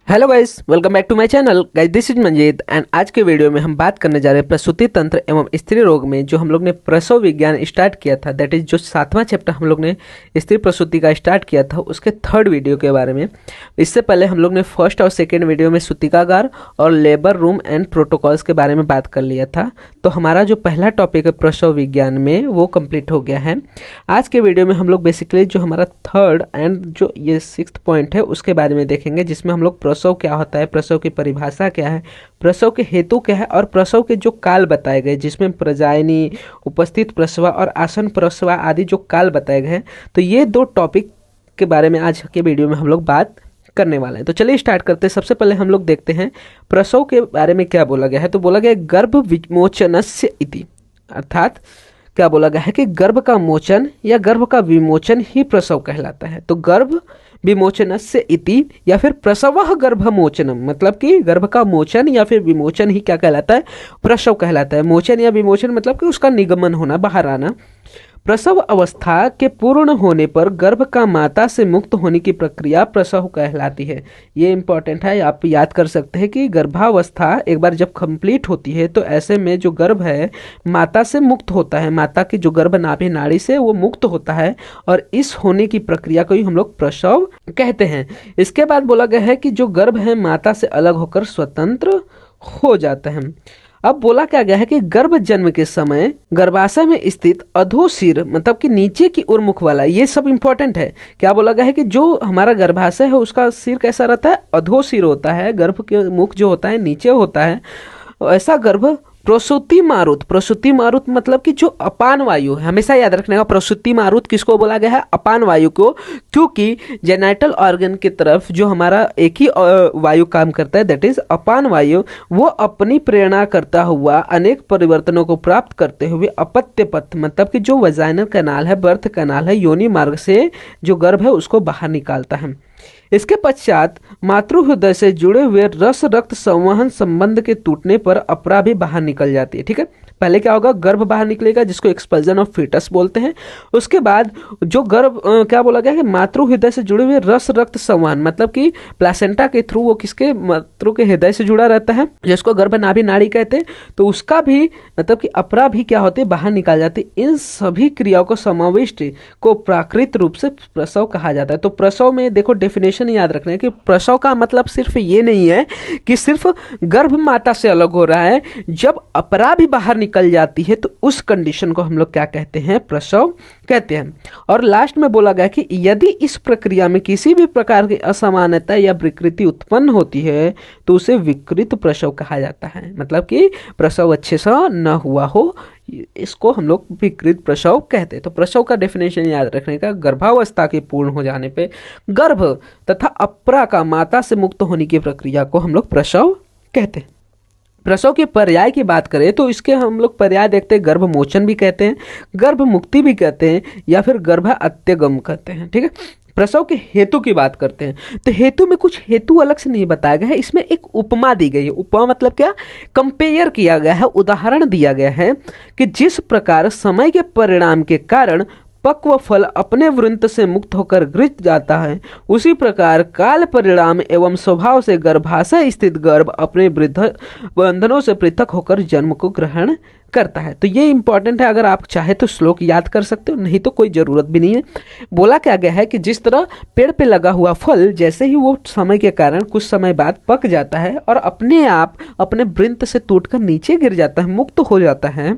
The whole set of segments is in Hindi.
Hello guys, welcome back to my channel. Guys, this is Manjeet and आज के वीडियो में हम बात करने जा रहे हैं प्रसूति तंत्र एवं स्त्री रोग में जो हम लोग ने प्रसव विज्ञान स्टार्ट किया था, दैट इज जो 7वां चैप्टर हम लोग ने स्त्री प्रसूति का स्टार्ट किया था उसके थर्ड वीडियो के बारे में। इससे पहले हम लोग ने फर्स्ट और सेकेंड वीडियो में सूतिकागार और लेबर रूम एंड प्रोटोकॉल्स के बारे में बात कर लिया था। तो हमारा जो पहला टॉपिक है प्रसव विज्ञान में वो कंप्लीट हो गया है। आज के वीडियो में हम लोग बेसिकली जो हमारा थर्ड एंड जो ये 6th पॉइंट है उसके बारे में देखेंगे, जिसमें हम लोग प्रसव क्या होता है, प्रसव की परिभाषा क्या है, प्रसव के हेतु क्या है और प्रसव के जो काल बताए गए जिसमें प्रजायनी, उपस्थित प्रसवा और आसन प्रसवा आदि जो काल बताए गए हैं। तो ये दो टॉपिक के बारे में आज के वीडियो में हम लोग बात करने वाले हैं। तो चलिए स्टार्ट करते हैं। सबसे पहले हम लोग देखते हैं प्रसव के बारे में क्या बोला गया है। तो बोला गया है गर्भ विमोचनस्य इति, अर्थात क्या बोला गया है कि गर्भ का मोचन या गर्भ का विमोचन ही प्रसव कहलाता है। तो गर्भ विमोचनस्य इति या फिर प्रसवः गर्भमोचनम, मतलब कि गर्भ का मोचन या फिर विमोचन ही क्या कहलाता है, प्रसव कहलाता है। मोचन या विमोचन मतलब कि उसका निगमन होना, बाहर आना। प्रसव अवस्था के पूर्ण होने पर गर्भ का माता से मुक्त होने की प्रक्रिया प्रसव कहलाती है। ये इंपॉर्टेंट है, आप याद कर सकते हैं कि गर्भावस्था एक बार जब कंप्लीट होती है तो ऐसे में जो गर्भ है माता से मुक्त होता है, माता की जो गर्भनाभि नाड़ी से वो मुक्त होता है और इस होने की प्रक्रिया को ही हम लोग प्रसव कहते हैं। इसके बाद बोला गया है कि जो गर्भ है माता से अलग होकर स्वतंत्र हो जाता है। अब बोला क्या गया है कि गर्भ जन्म के समय गर्भाशय में स्थित अधोसिर, मतलब कि नीचे की ओर मुख वाला, ये सब इंपॉर्टेंट है। क्या बोला गया है कि जो हमारा गर्भाशय है उसका सिर कैसा रहता है, अधोसिर होता है, गर्भ के मुख जो होता है नीचे होता है। ऐसा गर्भ प्रसूति मारुत, प्रसूति मारुत मतलब कि जो अपान वायु है, हमेशा याद रखने का प्रसूति मारुत किसको बोला गया है, अपान वायु को, क्योंकि जेनाइटल ऑर्गन की तरफ जो हमारा एक ही वायु काम करता है, दैट इज अपान वायु, वो अपनी प्रेरणा करता हुआ अनेक परिवर्तनों को प्राप्त करते हुए अपत्य पथ, मतलब कि जो वजाइनल कैनाल है, बर्थ कैनाल है, योनि मार्ग से जो गर्भ है उसको बाहर निकालता है। इसके पश्चात मातृहृदय से जुड़े हुए रस रक्त संवहन संबंध के टूटने पर अपरा भी बाहर निकल जाती है। ठीक है, पहले क्या होगा, गर्भ बाहर निकलेगा जिसको एक्सपल्जन ऑफ फीटस बोलते हैं। उसके बाद जो गर्भ क्या बोला गया है, मातृहृदय से जुड़े हुए रस रक्त संवहन, मतलब कि प्लासेंटा के थ्रू वो किसके, मातृ के हृदय से जुड़ा रहता है जिसको गर्भनाभि नाड़ी कहते हैं। तो उसका भी मतलब कि अपरा भी क्या होते, बाहर निकाल जाते। इन सभी क्रियाओं को समाविष्ट को प्राकृत रूप से प्रसव कहा जाता है। तो प्रसव में देखो डेफिनेशन याद रखना है कि प्रसव का मतलब सिर्फ ये नहीं है कि सिर्फ गर्भ माता से अलग हो रहा है, जब अपरा भी बाहर निकल जाती है तो उस कंडीशन को हम लोग क्या कहते हैं, प्रसव कहते हैं। और लास्ट में बोला गया कि यदि इस प्रक्रिया में किसी भी प्रकार की असमानता या विकृति उत्पन्न होती है तो उसे विकृत प्रसव कहा जाता है। मतलब कि प्रसव अच्छे से न हुआ हो, इसको हम लोग विकृत प्रसव कहते हैं। तो प्रसव का डेफिनेशन याद रखने का, गर्भावस्था के पूर्ण हो जाने पे गर्भ तथा अपरा का माता से मुक्त होने की प्रक्रिया को हम लोग प्रसव कहते हैं। प्रसव के पर्याय की बात करें तो इसके हम लोग पर्याय देखते हैं, गर्भ मोचन भी कहते हैं, गर्भ मुक्ति भी कहते हैं या फिर गर्भ अत्यगम कहते हैं। ठीक है, प्रसव के हेतु की बात करते हैं। तो हेतु में कुछ हेतु अलग से नहीं बताया गया है, इसमें एक उपमा दी गई है। उपमा मतलब क्या, कंपेयर किया गया है, उदाहरण दिया गया है कि जिस प्रकार समय के परिणाम के कारण पक्व फल अपने वृंत से मुक्त होकर गिर जाता है, उसी प्रकार काल परिणाम एवं स्वभाव से गर्भाशय स्थित गर्भ अपने वृद्ध बंधनों से पृथक होकर जन्म को ग्रहण करता है। तो ये इंपॉर्टेंट है, अगर आप चाहे तो श्लोक याद कर सकते हो, नहीं तो कोई ज़रूरत भी नहीं है। बोला क्या गया है कि जिस तरह पेड़ पे लगा हुआ फल जैसे ही वो समय के कारण कुछ समय बाद पक जाता है और अपने आप अपने वृंत से टूटकर नीचे गिर जाता है, मुक्त हो जाता है,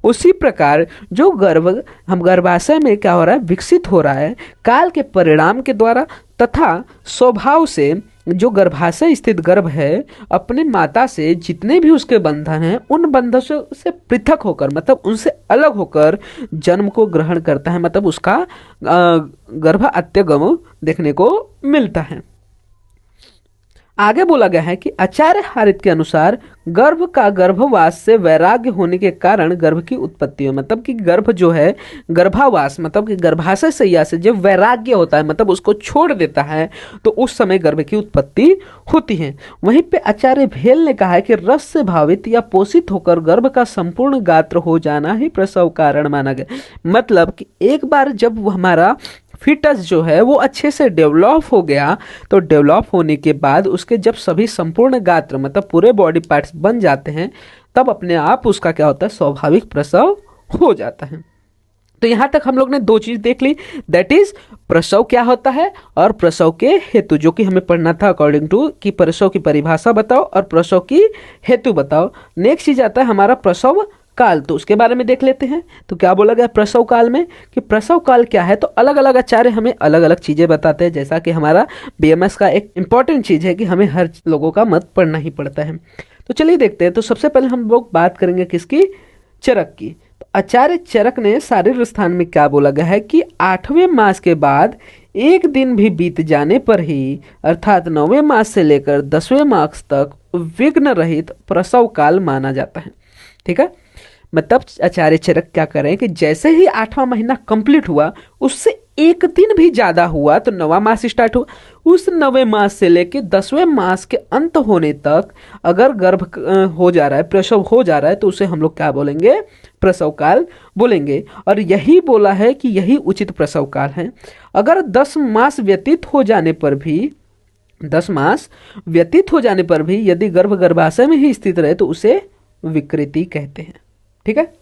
उसी प्रकार जो गर्भ हम गर्भाशय में क्या हो रहा है, विकसित हो रहा है काल के परिणाम के द्वारा तथा स्वभाव से जो गर्भाशय स्थित गर्भ है अपने माता से जितने भी उसके बंधन हैं उन बंधन से पृथक होकर, मतलब उनसे अलग होकर जन्म को ग्रहण करता है, मतलब उसका गर्भ अत्यगम देखने को मिलता है। आगे बोला गया है कि आचार्य हारित के अनुसार गर्भ का गर्भवास से वैराग्य होने के कारण गर्भ की उत्पत्ति है। मतलब कि गर्भ जो है गर्भावास मतलब कि गर्भाशय शैया से जब वैराग्य होता है, मतलब उसको छोड़ देता है, तो उस समय गर्भ की उत्पत्ति होती है। वहीं पे आचार्य भेल ने कहा है कि रस से भावित या पोषित होकर गर्भ का संपूर्ण गात्र हो जाना ही प्रसव कारण माना गया। मतलब कि एक बार जब हमारा फीटस जो है वो अच्छे से डेवलप हो गया, तो डेवलप होने के बाद उसके जब सभी संपूर्ण गात्र मतलब पूरे बॉडी पार्ट्स बन जाते हैं, तब अपने आप उसका क्या होता है, स्वाभाविक प्रसव हो जाता है। तो यहाँ तक हम लोग ने दो चीज देख ली, दैट इज प्रसव क्या होता है और प्रसव के हेतु, जो कि हमें पढ़ना था अकॉर्डिंग टू कि प्रसव की परिभाषा बताओ और प्रसव की हेतु बताओ। नेक्स्ट चीज आता है हमारा प्रसव काल, तो उसके बारे में देख लेते हैं। तो क्या बोला गया प्रसव काल में कि प्रसव काल क्या है, तो अलग अलग आचार्य हमें अलग अलग चीजें बताते हैं, जैसा कि हमारा बीएमएस का एक इंपॉर्टेंट चीज है कि हमें हर लोगों का मत पढ़ना ही पड़ता है। तो चलिए देखते हैं। तो सबसे पहले हम लोग बात करेंगे किसकी, चरक की। तो आचार्य चरक ने शारीर स्थान में क्या बोला गया है कि 8वें मास के बाद एक दिन भी बीत जाने पर ही, अर्थात 9वें मास से लेकर 10वें मास तक विघ्न रहित प्रसव काल माना जाता है। ठीक है, मतलब आचार्य चरक क्या कर रहे हैं कि जैसे ही 8वां महीना कंप्लीट हुआ, उससे एक दिन भी ज्यादा हुआ तो 9वां मास स्टार्ट हुआ। उस 9वें मास से लेकर 10वें मास के अंत होने तक अगर गर्भ हो जा रहा है, प्रसव हो जा रहा है, तो उसे हम लोग क्या बोलेंगे, प्रसव काल बोलेंगे। और यही बोला है कि यही उचित प्रसव काल है। अगर 10 मास व्यतीत हो जाने पर भी 10 मास व्यतीत हो जाने पर भी यदि गर्भ गर्भाशय में ही स्थित रहे तो उसे विकृति कहते हैं। ठीक है,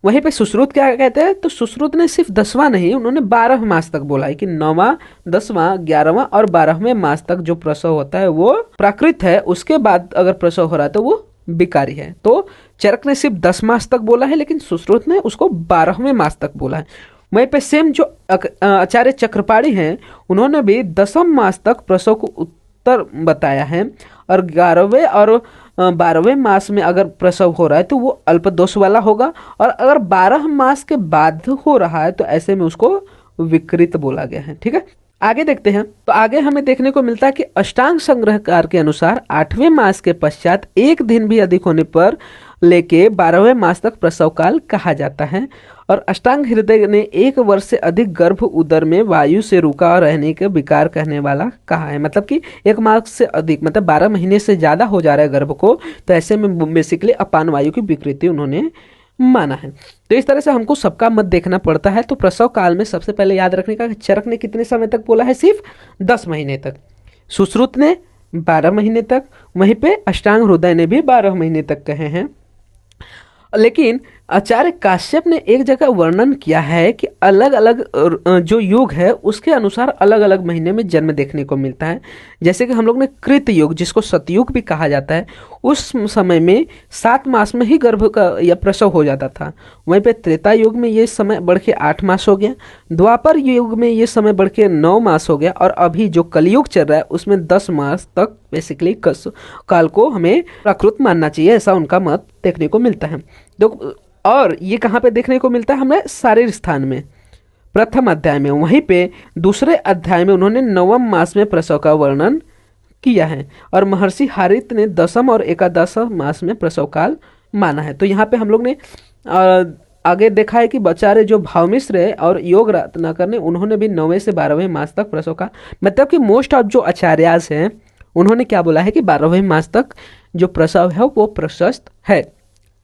वहीं पे सुश्रुत क्या कहते हैं, तो सुश्रुत ने सिर्फ 10वां नहीं, उन्होंने 12 मास तक बोला है कि 9वां 10वां 11वां और 12वें मास तक जो प्रसव होता है वो प्राकृत है, उसके बाद अगर प्रसव हो रहा है तो वो विकारी है। तो चरक ने सिर्फ 10 मास तक बोला है, लेकिन सुश्रुत ने उसको 12वें मास तक बोला है। वहीं पे सेम जो आचार्य चक्रपाणी हैं, उन्होंने भी 10वें मास तक प्रसव को उत्तर बताया है, और 11वें और 12वें मास में अगर प्रसव हो रहा है तो वो अल्प दोष वाला होगा, और अगर 12 मास के बाद हो रहा है तो ऐसे में उसको विकृत बोला गया है। ठीक है, आगे देखते हैं। तो आगे हमें देखने को मिलता है कि अष्टांग संग्रहकार के अनुसार 8वें मास के पश्चात एक दिन भी अधिक होने पर लेके 12वें मास तक प्रसव काल कहा जाता है। और अष्टांग हृदय ने 1 वर्ष से अधिक गर्भ उदर में वायु से रुका रहने के विकार कहने वाला कहा है। मतलब कि 1 मास से अधिक मतलब 12 महीने से ज्यादा हो जा रहा है गर्भ को, तो ऐसे में बेसिकली अपान वायु की विकृति उन्होंने माना है। तो इस तरह से हमको सबका मत देखना पड़ता है। तो प्रसव काल में सबसे पहले याद रखने का, चरक ने कितने समय तक बोला है, सिर्फ 10 महीने तक, सुश्रुत ने 12 महीने तक, वहीं पे अष्टांग हृदय ने भी 12 महीने तक कहे हैं। लेकिन आचार्य काश्यप ने एक जगह वर्णन किया है कि अलग अलग जो युग है उसके अनुसार अलग अलग महीने में जन्म देखने को मिलता है। जैसे कि हम लोग ने कृत युग, जिसको सतयुग भी कहा जाता है, उस समय में 7 मास में ही गर्भ का या प्रसव हो जाता था। वहीं पे त्रेता युग में ये समय बढ़ के 8 मास हो गया, द्वापर युग में ये समय बढ़ के 9 मास हो गया, और अभी जो कलयुग चल रहा है उसमें 10 मास तक बेसिकली काल को हमें प्राकृत मानना चाहिए, ऐसा उनका मत देखने को मिलता है। और ये कहाँ पे देखने को मिलता है हमें, शारीर स्थान में प्रथम अध्याय में। वहीं पे दूसरे अध्याय में उन्होंने 9वें मास में प्रसव का वर्णन किया है, और महर्षि हारित ने 10वें और 11वें मास में प्रसव काल माना है। तो यहाँ पे हम लोग ने आगे देखा है कि बचारे जो भावमिश्र है और योग रत्नाकर ने, उन्होंने भी 9वें से 12वें मास तक प्रसव का, मतलब कि मोस्ट ऑफ जो आचार्यास हैं उन्होंने क्या बोला है कि 12वें मास तक जो प्रसव है वो प्रशस्त है।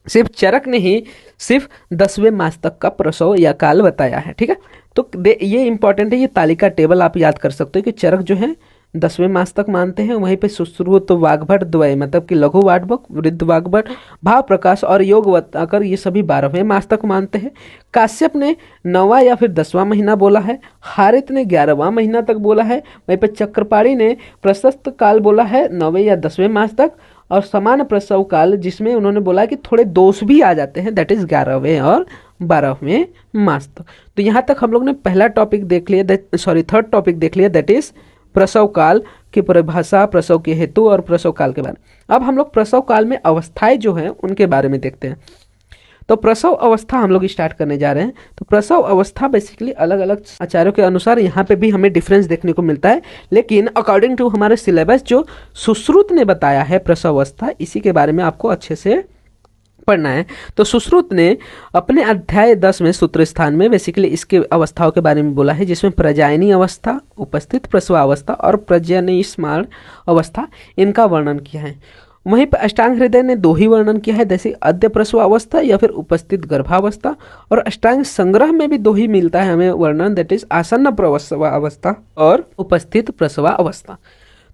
सिर्फ चरक ने ही सिर्फ 10वें मास तक का प्रसव या काल बताया है। ठीक है, तो ये इंपॉर्टेंट है, ये तालिका टेबल आप याद कर सकते हो कि चरक जो है 10वें मास तक मानते हैं। वहीं पे सुश्रुत वाग्भट द्वय मतलब कि लघु वाग्भट, वृद्ध वाग्भट, भाव प्रकाश और योग बताकर ये सभी 12वें मास तक मानते हैं। काश्यप ने 9वां या फिर 10वां महीना बोला है, हारित ने 11वां महीना तक बोला है, वहीं पे चक्रपाणी ने प्रशस्त काल बोला है 9वें या 10वें मास तक, और समान प्रसव काल जिसमें उन्होंने बोला कि थोड़े दोष भी आ जाते हैं, दैट इज 11वें और 12वें मास तक। तो यहाँ तक हम लोग ने पहला टॉपिक देख लिया, थर्ड टॉपिक देख लिया, दैट इज प्रसव काल की परिभाषा, प्रसव के हेतु और प्रसव काल के बारे में। अब हम लोग प्रसव काल में अवस्थाएं जो हैं उनके बारे में देखते हैं। तो प्रसव अवस्था हम लोग स्टार्ट करने जा रहे हैं। तो प्रसव अवस्था बेसिकली अलग अलग आचार्यों के अनुसार यहाँ पे भी हमें डिफरेंस देखने को मिलता है, लेकिन अकॉर्डिंग टू हमारे सिलेबस जो सुश्रुत ने बताया है प्रसव अवस्था, इसी के बारे में आपको अच्छे से पढ़ना है। तो सुश्रुत ने अपने अध्याय 10 में सूत्र स्थान में बेसिकली इसके अवस्थाओं के बारे में बोला है, जिसमें प्रजायनी अवस्था, उपस्थित प्रसव अवस्था और प्रजनयस्मार अवस्था, इनका वर्णन किया है। वहीं पर अष्टांग हृदय ने दो ही वर्णन किया है, जैसे अद्य प्रसव अवस्था या फिर उपस्थित गर्भावस्था। और अष्टांग संग्रह में भी दो ही मिलता है हमें वर्णन, दैट इज आसन्न प्रसव अवस्था और उपस्थित प्रसव अवस्था।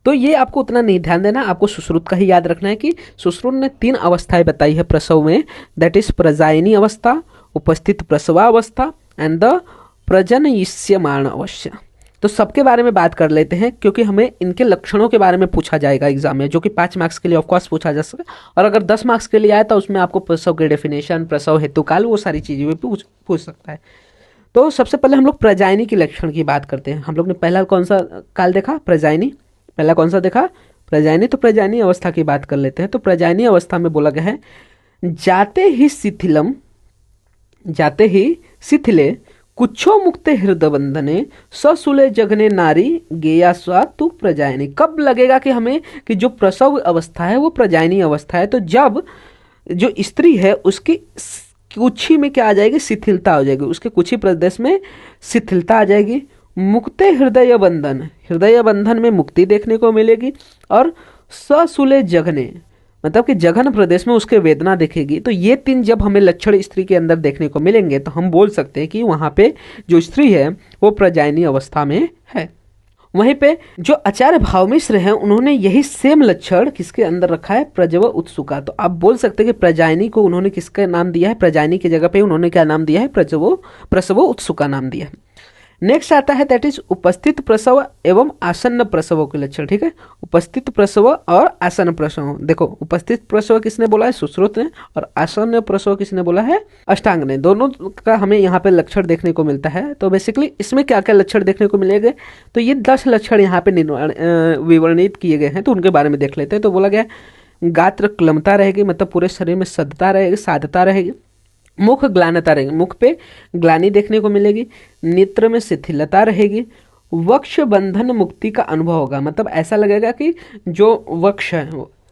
तो ये आपको उतना नहीं ध्यान देना, आपको सुश्रुत का ही याद रखना है कि सुश्रुत ने 3 अवस्थाएं बताई है प्रसव में, दैट इज प्रजायनी अवस्था, उपस्थित प्रसवावस्था एंड द प्रजनयिष्यमाण अवस्था। तो सबके बारे में बात कर लेते हैं, क्योंकि हमें इनके लक्षणों के बारे में पूछा जाएगा एग्जाम में, जो कि 5 मार्क्स के लिए ऑफकोर्स पूछा जा सकता है। और अगर 10 मार्क्स के लिए आए तो उसमें आपको प्रसव के डेफिनेशन, प्रसव हेतुकाल, वो सारी चीज़ें भी पूछ सकता है। तो सबसे पहले हम लोग प्रजायनी के लक्षण की बात करते हैं। हम लोग ने पहला कौन सा काल देखा? प्रजायनी। पहला कौन सा देखा? प्रजायनी। तो प्रजायनी अवस्था की बात कर लेते हैं। तो प्रजायनी अवस्था में बोला गया है, जाते ही शिथिले कुछो मुक्ते हृदय बंधने ससुले जगने नारी गेया स्वा तु प्रजायनी। कब लगेगा कि हमें कि जो प्रसव अवस्था है वो प्रजायनी अवस्था है? तो जब जो स्त्री है उसकी कुक्षी में क्या आ जाएगी? शिथिलता हो जाएगी, उसके कुक्षी प्रदेश में शिथिलता आ जाएगी। मुक्ते हृदय बंधन में मुक्ति देखने को मिलेगी। और ससुले जगने मतलब कि जघन प्रदेश में उसके वेदना दिखेगी। तो ये 3 जब हमें लक्षण स्त्री के अंदर देखने को मिलेंगे तो हम बोल सकते हैं कि वहाँ पे जो स्त्री है वो प्रजायनी अवस्था में है। वहीं पे जो आचार्य भावमिश्र हैं उन्होंने यही सेम लक्षण किसके अंदर रखा है? प्रजव उत्सुका। तो आप बोल सकते हैं कि प्रजायनी को उन्होंने किसका नाम दिया है? प्रजायनी की जगह पे उन्होंने क्या नाम दिया है? प्रसव उत्सुका नाम दिया है। नेक्स्ट आता है दैट इज उपस्थित प्रसव एवं आसन्न प्रसवों के लक्षण। ठीक है, उपस्थित प्रसव और आसन्न प्रसव। देखो, उपस्थित प्रसव किसने बोला है? सुश्रुत ने। और आसन्न प्रसव किसने बोला है? अष्टांग ने। दोनों का हमें यहाँ पे लक्षण देखने को मिलता है। तो बेसिकली इसमें क्या क्या लक्षण देखने को मिलेंगे? तो ये 10 लक्षण यहाँ पे विवर्णित किए गए हैं, तो उनके बारे में देख लेते हैं। तो बोला गया गात्र क्लमता रहेगी, मतलब पूरे शरीर में सद्धता रहेगी, साधता रहेगी। मुख ग्लानता रहेगी, मुख पे ग्लानी देखने को मिलेगी। नेत्र में शिथिलता रहेगी। वक्ष बंधन मुक्ति का अनुभव होगा, मतलब ऐसा लगेगा कि जो वक्ष है,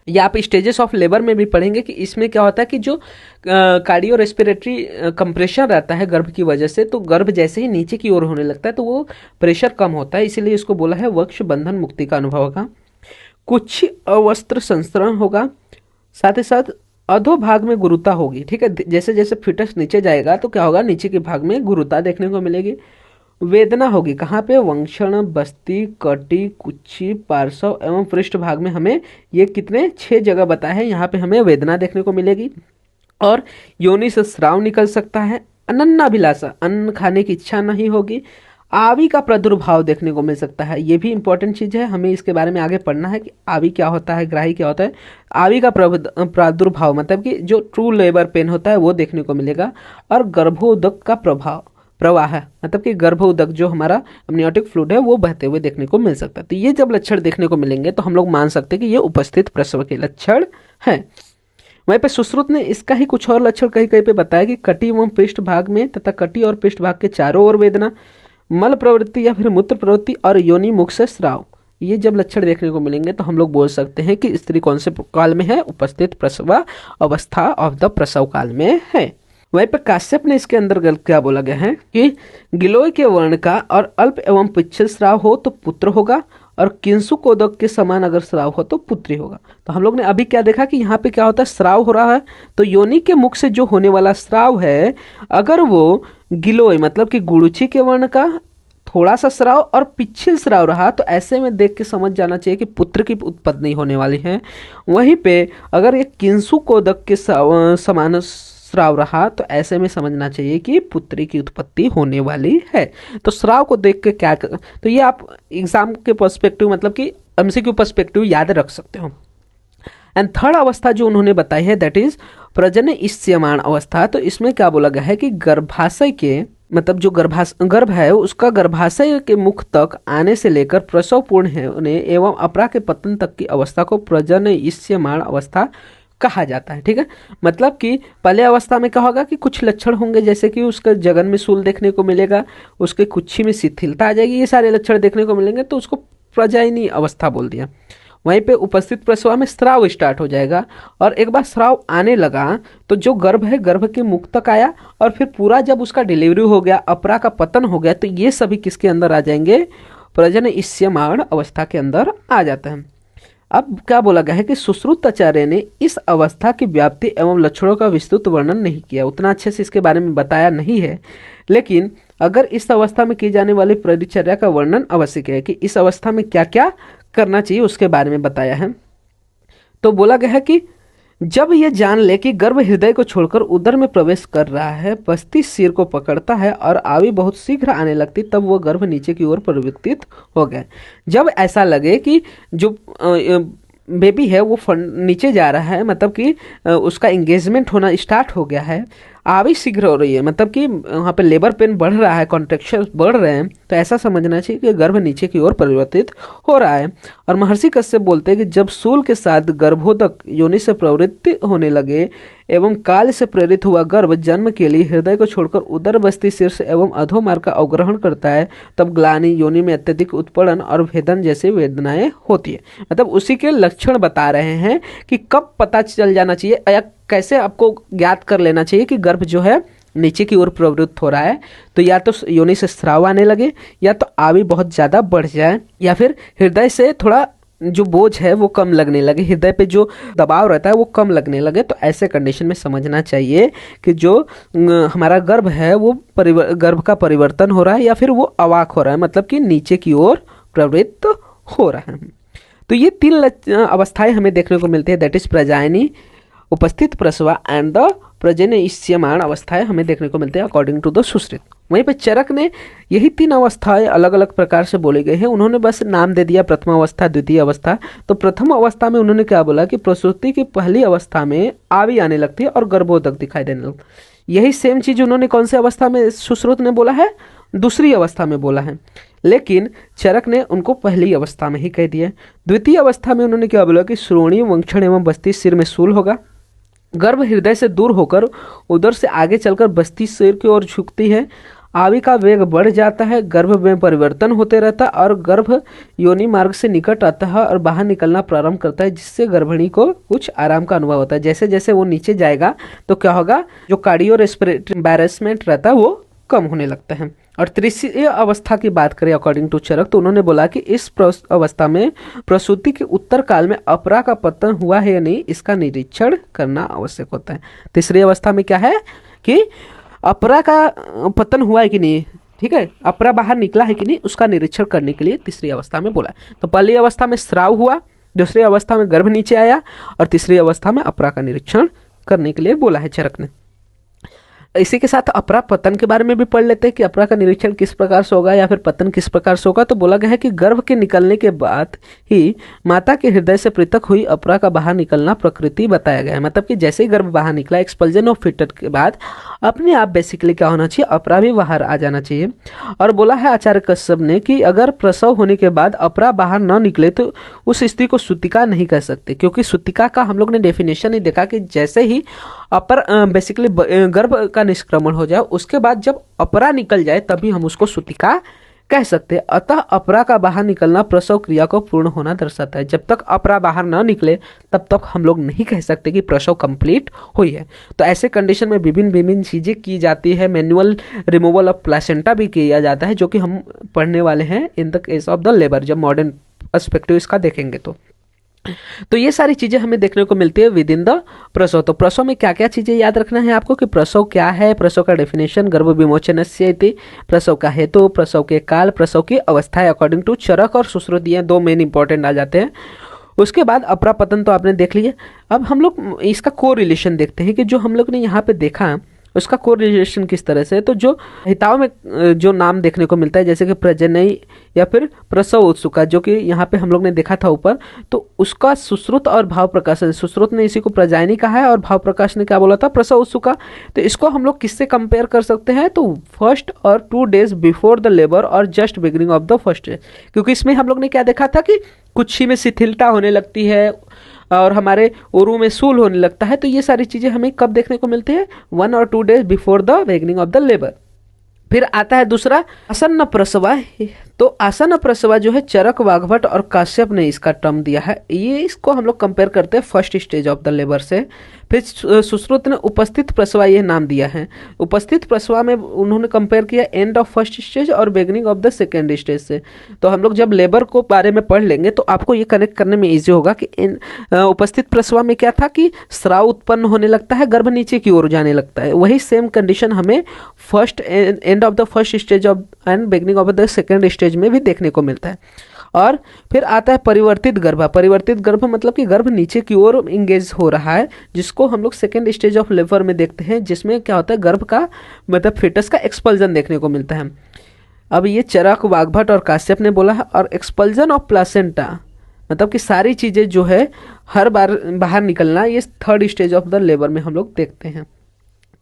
या आप स्टेजेस ऑफ लेबर में भी पढ़ेंगे कि इसमें क्या होता है कि जो कार्डियो रेस्पिरेटरी कंप्रेशन रहता है गर्भ की वजह से, तो गर्भ जैसे ही नीचे की ओर होने लगता है तो वो प्रेशर कम होता है, इसीलिए इसको बोला है वक्ष बंधन मुक्ति का अनुभव होगा। कुछ अवस्त्र संस्रण होगा। साथ ही साथ अधोभाग में गुरुता होगी। ठीक है, जैसे जैसे फिटस नीचे जाएगा तो क्या होगा? नीचे के भाग में गुरुता देखने को मिलेगी। वेदना होगी, कहाँ पे? वंक्षण, बस्ती, कटी, कुक्षी, पार्श्व एवं पृष्ठ भाग में हमें ये कितने 6 जगह बताए हैं, यहाँ पे हमें वेदना देखने को मिलेगी। और योनि से स्राव निकल सकता है। अनन्नाभिलाषा, अन्न खाने की इच्छा नहीं होगी। आवी का प्रादुर्भाव देखने को मिल सकता है, ये भी इंपॉर्टेंट चीज़ है, हमें इसके बारे में आगे पढ़ना है कि आवी क्या होता है, ग्राही क्या होता है। आवी का प्रादुर्भाव मतलब कि जो ट्रू लेबर पेन होता है वो देखने को मिलेगा। और गर्भोदक का प्रवाह मतलब कि गर्भोदक जो हमारा अमनियोटिक फ्लूइड है वो बहते हुए देखने को मिल सकता है। तो ये जब लक्षण देखने को मिलेंगे तो हम लोग मान सकते हैं कि ये उपस्थित प्रसव के लक्षण हैं। वहीं पे सुश्रुत ने इसका ही कुछ और लक्षण कहीं कहीं पे बताया कि कटी एवं पृष्ठ भाग में तथा कटी और पृष्ठ भाग के चारों ओर वेदना, मल प्रवृत्ति या फिर मूत्र प्रवृत्ति और योनि मुख से स्राव, ये जब लक्षण देखने को मिलेंगे तो हम लोग बोल सकते हैं कि स्त्री कौन से काल में है? उपस्थित प्रसव अवस्था ऑफ द प्रसव काल में है। वहीं पर काश्यप ने इसके अंदर क्या बोला गया है कि गिलोय के वर्ण का और अल्प एवं पिच्छल स्राव हो तो पुत्र होगा, और किंसुकोदक के समान अगर स्राव हो तो पुत्री होगा। तो हम लोग ने अभी क्या देखा कि यहाँ पे क्या होता है? स्राव हो रहा है, तो योनि के मुख से जो होने वाला स्राव है, अगर वो गिलोय मतलब कि गुरुची के वर्ण का थोड़ा सा स्राव और पिछल स्राव रहा तो ऐसे में देख के समझ जाना चाहिए कि पुत्र की उत्पत्ति नहीं होने वाली है। वहीं पे अगर ये किंसुकोदक के समान स्राव रहा तो ऐसे में समझना चाहिए कि पुत्री की उत्पत्ति होने वाली है। तो स्राव को देख के क्या तो ये आप एग्जाम के पर्सपेक्टिव मतलब कि एमसीक्यू पर्सपेक्टिव याद रख सकते हो। एंड थर्ड अवस्था जो उन्होंने बताई है दैट इज प्रजनयिष्यमाण अवस्था। तो इसमें क्या बोला गया है कि गर्भाशय के मतलब जो गर्भ है उसका गर्भाशय के मुख तक आने से लेकर प्रसव पूर्ण होने एवं अपरा के पतन तक की अवस्था को प्रजनयिष्यमाण अवस्था कहा जाता है। ठीक है, मतलब कि पहले अवस्था में क्या होगा कि कुछ लक्षण होंगे, जैसे कि उसका जगन में शूल देखने को मिलेगा, उसके कुक्षी में शिथिलता आ जाएगी, ये सारे लक्षण देखने को मिलेंगे, तो उसको प्रजायनी अवस्था बोल दिया। वहीं पे उपस्थित प्रसव में स्राव स्टार्ट हो जाएगा, और एक बार स्राव आने लगा तो जो गर्भ है गर्भ के मुख तक आया, और फिर पूरा जब उसका डिलीवरी हो गया, अपरा का पतन हो गया, तो ये सभी किसके अंदर आ जाएंगे? प्रजनयिष्यमाण अवस्था के अंदर आ जाते हैं। अब क्या बोला गया है कि सुश्रुताचार्य ने इस अवस्था की व्याप्ति एवं लक्षणों का विस्तृत वर्णन नहीं किया, उतना अच्छे से इसके बारे में बताया नहीं है, लेकिन अगर इस अवस्था में की जाने वाली परिचर्या का वर्णन आवश्यक है कि इस अवस्था में क्या क्या करना चाहिए उसके बारे में बताया है। तो बोला गया है कि जब यह जान ले कि गर्भ हृदय को छोड़कर उदर में प्रवेश कर रहा है, बस्ती सिर को पकड़ता है और आवी बहुत शीघ्र आने लगती, तब वह गर्भ नीचे की ओर परिवर्तित हो गए। जब ऐसा लगे कि जो बेबी है वो नीचे जा रहा है, मतलब कि उसका इंगेजमेंट होना स्टार्ट हो गया है, आवी शीघ्र हो रही है, मतलब कि वहाँ पे लेबर पेन बढ़ रहा है, कॉन्ट्रेक्शन बढ़ रहे हैं, तो ऐसा समझना चाहिए कि गर्भ नीचे की ओर परिवर्तित हो रहा है। और महर्षि कश्यप बोलते हैं कि जब सूल के साथ गर्भोदक योनि से प्रवृत्ति होने लगे एवं काल से प्रेरित हुआ गर्भ जन्म के लिए हृदय को छोड़कर उदर बस्ती शीर्ष एवं अधोमार्ग का अवग्रहण करता है, तब ग्लानि, योनि में अत्यधिक उत्पीड़न और भेदन जैसी वेदनाएं होती है। मतलब उसी के लक्षण बता रहे हैं कि कब पता चल जाना चाहिए या कैसे आपको ज्ञात कर लेना चाहिए कि गर्भ जो है नीचे की ओर प्रवृत्त हो रहा है। तो या तो योनि से स्राव आने लगे, या तो आवी बहुत ज़्यादा बढ़ जाए, या फिर हृदय से थोड़ा जो बोझ है वो कम लगने लगे, हृदय पे जो दबाव रहता है वो कम लगने लगे। तो ऐसे कंडीशन में समझना चाहिए कि जो हमारा गर्भ है वो गर्भ का परिवर्तन हो रहा है या फिर वो अवाक हो रहा है, मतलब कि नीचे की ओर प्रवृत्त हो रहा है। तो ये 3 अवस्थाएं हमें देखने को मिलती है, दैट इज प्रजायनी, उपस्थित प्रसवा एंड द प्रजनयिष्यमाण अवस्थाएं हमें देखने को मिलते हैं अकॉर्डिंग टू द सुश्रुत। वहीं पे चरक ने यही 3 अवस्थाएं अलग अलग प्रकार से बोली गई हैं, उन्होंने बस नाम दे दिया प्रथम अवस्था, द्वितीय अवस्था। तो प्रथम अवस्था में उन्होंने क्या बोला कि प्रसूति की पहली अवस्था में आवी आने लगती है और गर्भोदक दिखाई देने लगता है। यही सेम चीज उन्होंने कौन सी अवस्था में सुश्रुत ने बोला है, दूसरी अवस्था में बोला है, लेकिन चरक ने उनको पहली अवस्था में ही कह दिया। द्वितीय अवस्था में उन्होंने क्या बोला कि श्रोणी, वंक्षण एवं बस्ती सिर में शूल होगा, गर्भ हृदय से दूर होकर उधर से आगे चलकर बस्ती सिर की ओर झुकती है, आवी का वेग बढ़ जाता है, गर्भ में परिवर्तन होते रहता है और गर्भ योनि मार्ग से निकट आता है और बाहर निकलना प्रारंभ करता है, जिससे गर्भिणी को कुछ आराम का अनुभव होता है। जैसे जैसे वो नीचे जाएगा तो क्या होगा, जो कार्डियो रेस्पिरेटरी एम्बैरेसमेंट रहता है वो कम होने लगता है। और तृतीय अवस्था की बात करें अकॉर्डिंग टू चरक, तो उन्होंने बोला कि इस अवस्था में प्रसूति के उत्तर काल में अपरा का पतन हुआ है या नहीं इसका निरीक्षण करना आवश्यक होता है। तीसरी अवस्था में क्या है कि अपरा का पतन हुआ है कि नहीं, ठीक है, अपरा बाहर निकला है कि नहीं, उसका निरीक्षण करने के लिए तीसरी अवस्था में बोला। तो पहली अवस्था में स्राव हुआ, दूसरी अवस्था में गर्भ नीचे आया और तीसरी अवस्था में अपरा का निरीक्षण करने के लिए बोला है चरक ने। इसी के साथ अपरा पतन के बारे में भी पढ़ लेते हैं कि अपरा का निरीक्षण किस प्रकार से होगा या फिर पतन किस प्रकार से होगा। तो बोला गया है कि गर्भ के निकलने के बाद ही माता के हृदय से पृथक हुई अपरा का बाहर निकलना प्रकृति बताया गया है। मतलब कि जैसे ही गर्भ बाहर निकला, एक्सपल्जन ऑफ फीटस के बाद अपने आप बेसिकली क्या होना चाहिए, अपरा भी बाहर आ जाना चाहिए। और बोला है आचार्य कश्यप ने कि अगर प्रसव होने के बाद अपरा बाहर न निकले तो उस स्त्री को सुतिका नहीं कह सकते, क्योंकि सुतिका का हम लोग ने डेफिनेशन ही देखा कि जैसे ही अपर बेसिकली गर्भ का निष्क्रमण हो जाए उसके बाद जब अपरा निकल जाए तभी हम उसको सुतिका कह सकते हैं। अतः अपरा का बाहर निकलना प्रसव क्रिया को पूर्ण होना दर्शाता है। जब तक अपरा बाहर ना निकले तब तक हम लोग नहीं कह सकते कि प्रसव कंप्लीट हुई है। तो ऐसे कंडीशन में विभिन्न चीज़ें की जाती है। मैनुअल रिमूवल ऑफ प्लेसेंटा भी किया जाता है, जो कि हम पढ़ने वाले हैं in the case of the labour, जब मॉडर्न पर्सपेक्टिव इसका देखेंगे। तो ये सारी चीजें हमें देखने को मिलती है विद इन द प्रसव। तो प्रसव में क्या क्या चीजें याद रखना है आपको कि प्रसव क्या है, प्रसव का डेफिनेशन, गर्भ विमोचनस्य इति, प्रसव का हेतु, प्रसव के काल, प्रसव की अवस्थाएं अकॉर्डिंग टू चरक और सुश्रुत, ये 2 मेन इंपॉर्टेंट आ जाते हैं। उसके बाद अपरा पतन तो आपने देख लिया। अब हम लोग इसका को रिलेशन देखते हैं कि जो हम लोग ने यहाँ पे देखा उसका को रिलेशन किस तरह से। तो जो हिताओं में जो नाम देखने को मिलता है जैसे कि प्रजनयी या फिर प्रसव उत्सुका, जो कि यहाँ पे हम लोग ने देखा था ऊपर, तो उसका सुश्रुत और भाव प्रकाश, सुश्रुत ने इसी को प्रजायनी कहा है और भाव प्रकाश ने क्या बोला था, प्रसव उत्सुका। तो इसको हम लोग किससे कंपेयर कर सकते हैं, तो फर्स्ट और 2 days बिफोर द लेबर और just beginning of the first day, क्योंकि इसमें हम लोग ने क्या देखा था कि कुछ ही में शिथिलता होने लगती है और हमारे उरु में सूल होने लगता है। तो ये सारी चीज़ें हमें कब देखने को मिलती है, 1 और 2 days before the beginning of the labour. फिर आता है दूसरा आसन्न प्रसवा, तो आसन प्रसवा जो है चरक वाग्भट और काश्यप ने इसका टर्म दिया है। ये इसको हम लोग कंपेयर करते हैं first stage of the labour से। फिर सुश्रुत ने उपस्थित प्रसवा ये नाम दिया है। उपस्थित प्रसवा में उन्होंने कंपेयर किया एंड ऑफ फर्स्ट स्टेज और beginning of the second stage से। तो हम लोग जब लेबर को बारे में पढ़ लेंगे तो आपको ये कनेक्ट करने में ईजी होगा कि उपस्थित प्रसवा में क्या था कि स्राव उत्पन्न होने लगता है, गर्भ नीचे की ओर जाने लगता है। वही सेम कंडीशन हमें first end of the first stage of and beginning of the second stage में भी देखने को मिलता है। और फिर आता है परिवर्तित गर्भ। परिवर्तित गर्भ मतलब कि गर्भ नीचे की ओर इंगेज हो रहा है, जिसको हम लोग सेकेंड स्टेज ऑफ लेबर में देखते हैं, जिसमें क्या होता है गर्भ का मतलब फिटस का एक्सपल्जन देखने को मिलता है। अब ये चरक वाग्भट और काश्यप ने बोला है। और एक्सपल्जन ऑफ प्लासेंटा मतलब कि सारी चीज़ें जो है हर बार बाहर निकलना, ये third stage of the labour में हम लोग देखते हैं।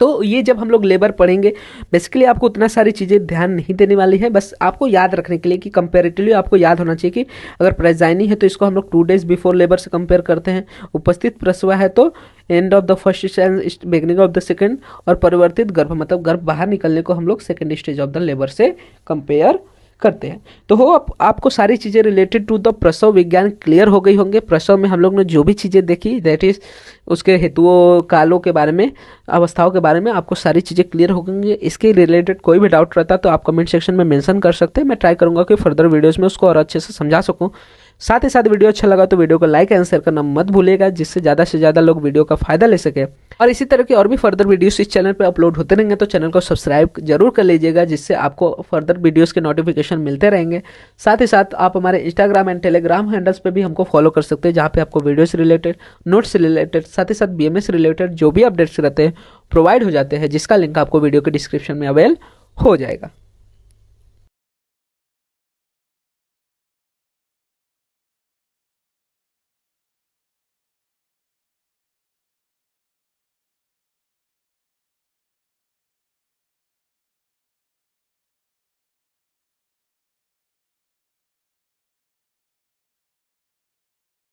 तो ये जब हम लोग लेबर पढ़ेंगे बेसिकली आपको उतना सारी चीज़ें ध्यान नहीं देने वाली है, बस आपको याद रखने के लिए कि कंपेरेटिवली आपको याद होना चाहिए कि अगर प्रेजाइनी है तो इसको हम लोग 2 डेज बिफोर लेबर से कंपेयर करते हैं, उपस्थित प्रसवा है तो end of the first stage beginning of the second, और परिवर्तित गर्भ मतलब गर्भ बाहर निकलने को हम लोग second stage of the labour से कंपेयर करते हैं। तो हो आपको सारी चीज़ें रिलेटेड टू द प्रसव विज्ञान क्लियर हो गई होंगे। प्रसव में हम लोग ने जो भी चीज़ें देखी दैट इज उसके हेतुओं कालों के बारे में, अवस्थाओं के बारे में आपको सारी चीज़ें क्लियर हो गई। इसके रिलेटेड कोई भी डाउट रहता तो आप कमेंट सेक्शन में मेंशन कर सकते हैं। मैं ट्राई करूंगा कि फर्दर वीडियोस में उसको और अच्छे से समझा सकूं। साथ ही साथ वीडियो अच्छा लगा तो वीडियो को लाइक एंड शेयर करना मत भूलिएगा, जिससे ज़्यादा से ज़्यादा लोग वीडियो का फायदा ले सके। और इसी तरह के और भी फर्दर वीडियोस इस चैनल पर अपलोड होते रहेंगे, तो चैनल को सब्सक्राइब जरूर कर लीजिएगा, जिससे आपको फर्दर वीडियोस के नोटिफिकेशन मिलते रहेंगे। साथ ही साथ आप हमारे इंस्टाग्राम एंड टेलीग्राम हैंडल्स पे भी हमको फॉलो कर सकते हैं, जहाँ पे आपको वीडियो से रिलेटेड, नोट्स से रिलेटेड, साथ ही साथ बीएमएस रिलेटेड जो भी अपडेट्स रहते हैं प्रोवाइड हो जाते हैं, जिसका लिंक आपको वीडियो के डिस्क्रिप्शन में अवेल हो जाएगा।